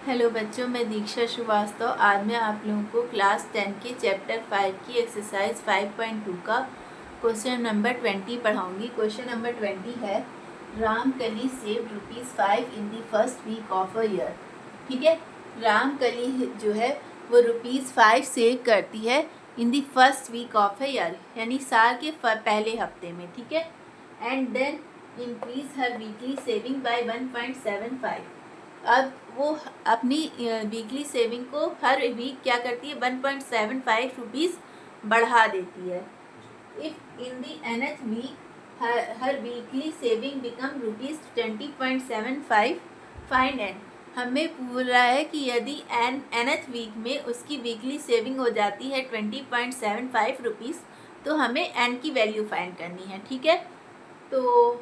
Hello बच्चों, मैं दीक्षा श्रीवास्तव। आज मैं आप लोगों को क्लास 10 के चैप्टर 5 की एक्सरसाइज 5.2 का क्वेश्चन नंबर 20 पढ़ाऊंगी। क्वेश्चन नंबर 20 है, Ramkali saved ₹5 in the first week of a year. ठीक है, रामकली जो है वो ₹5 सेव करती है in the first week of a year, यानी साल के पहले हफ्ते में। ठीक है, and then increase her weekly saving by 1.75। अब वो अपनी वीकली सेविंग को हर वीक क्या करती है, 1.75 रुपीज़ बढ़ा देती है। If in the nth week her weekly saving become ₹20.75, find n. हमें पूछ रहा है कि यदि nth वीक में उसकी वीकली सेविंग हो जाती है 20.75 रुपीज़, तो हमें n की वैल्यू फाइंड करनी है। ठीक है, तो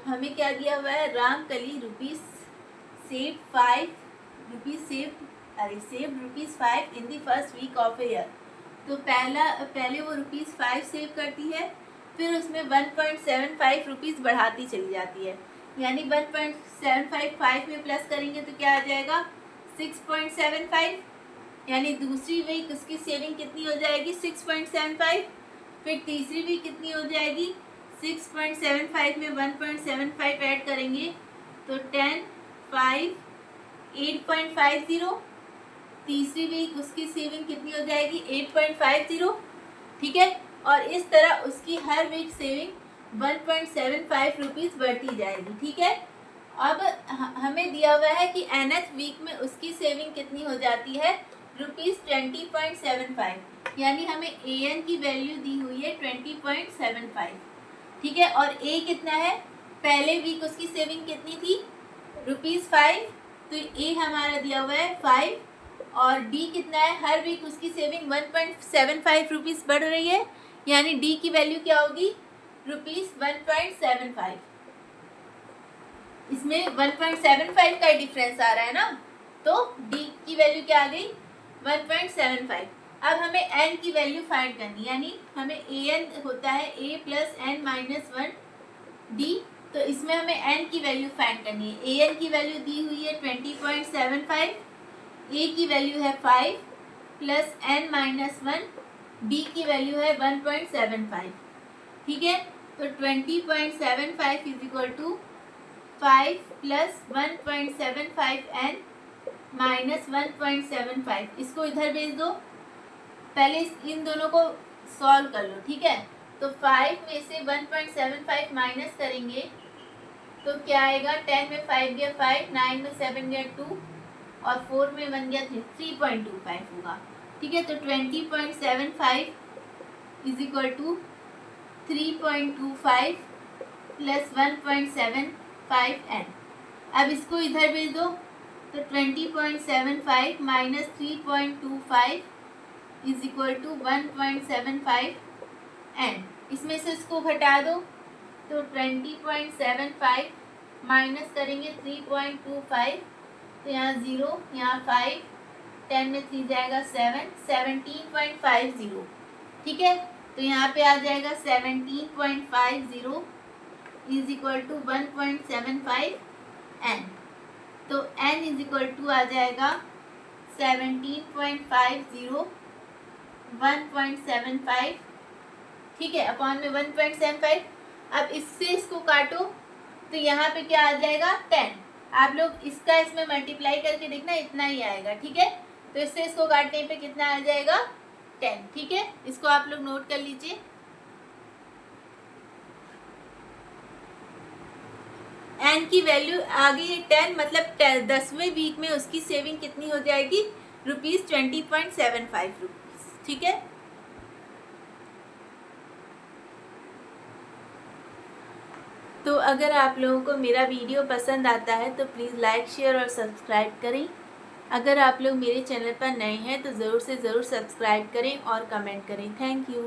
हमें क्या दिया हुआ है, Ramkali save ₹5 in the first week of a year. तो पहले वो ₹5 सेव करती है, फिर उसमें 1.75 रुपीज़ बढ़ाती चली जाती है, यानी 1.75 में प्लस करेंगे तो क्या आ जाएगा, 6.75। यानी दूसरी वीक उसकी सेविंग कितनी हो जाएगी, 6.75। फिर तीसरी वीक कितनी हो जाएगी, 6.75 में 1.75 ऐड करेंगे तो 10, 5, 8.50। तीसरी वीक उसकी सेविंग कितनी हो जाएगी, 8.50। ठीक है, और इस तरह उसकी हर वीक सेविंग 1.75 रुपीज़ बढ़ती जाएगी। ठीक है, अब हमें दिया हुआ है कि nth वीक में उसकी सेविंग कितनी हो जाती है, ₹20.75, यानी हमें an की वैल्यू दी हुई है 20.75। ठीक है, और a कितना है, पहले वीक उसकी सेविंग कितनी थी, ₹5, तो a हमारा दिया हुआ है 5, और d कितना है, हर वीक उसकी सेविंग 1.75 रुपीज़ बढ़ रही है, यानी d की वैल्यू क्या होगी, ₹1.75। इसमें 1.75 का डिफरेंस आ रहा है ना, तो d की वैल्यू क्या आ गई, 1.75। अब हमें n की वैल्यू फाइंड करनी, यानी हमें an होता है a plus n minus 1 d, तो इसमें हमें n की वैल्यू फाइंड करनी है। an की वैल्यू दी हुई है 20.75, a की वैल्यू है 5 प्लस n माइनस 1, d की वैल्यू है 1.75। ठीक है, तो 20.75 is equal to 5 plus 1.75 n minus 1.75। इसको इधर भेज दो, पहले इन दोनों को सॉल्व कर लो। ठीक है, तो 5 में से 1.75 माइनस करेंगे तो क्या आएगा, 10 में 5 गया 5, 9 में 7 गया 2, और 4 में 1 गया 3.25 होगा। ठीक है, तो 20.75 is equal to 3.25 plus 1.75 n। अब इसको इधर भेज दो, तो 20.75 minus 3.25 is equal to 1.75 n। इसमें से इसको घटा दो, तो 20.75 माइनस करेंगे 3.25, तो यहाँ 0, यहाँ 5, 10 में 3 जाएगा 7, 17.50। ठीक है, तो यहाँ पे आ जाएगा 17.50 इज इक्वल टू 1.75 n। तो n इज इक्वल टू आ जाएगा 17.50 1.75। ठीक है, अपॉन में 1.75। अब इससे इसको काटो तो यहाँ पे क्या आ जाएगा, 10। आप लोग इसका इसमें मल्टीप्लाई करके देखना, इतना ही आएगा। ठीक है, तो इससे इसको काटने पे कितना आ जाएगा, 10। ठीक है, इसको आप लोग नोट कर लीजिए। n की वैल्यू आ गई है 10, मतलब 10वें वीक में उसकी सेविंग कितनी हो जाएगी, ₹20.75। ठीक है, तो अगर आप लोगों को मेरा वीडियो पसंद आता है तो प्लीज़ लाइक, शेयर और सब्सक्राइब करें। अगर आप लोग मेरे चैनल पर नए हैं तो ज़रूर से ज़रूर सब्सक्राइब करें और कमेंट करें। Thank you.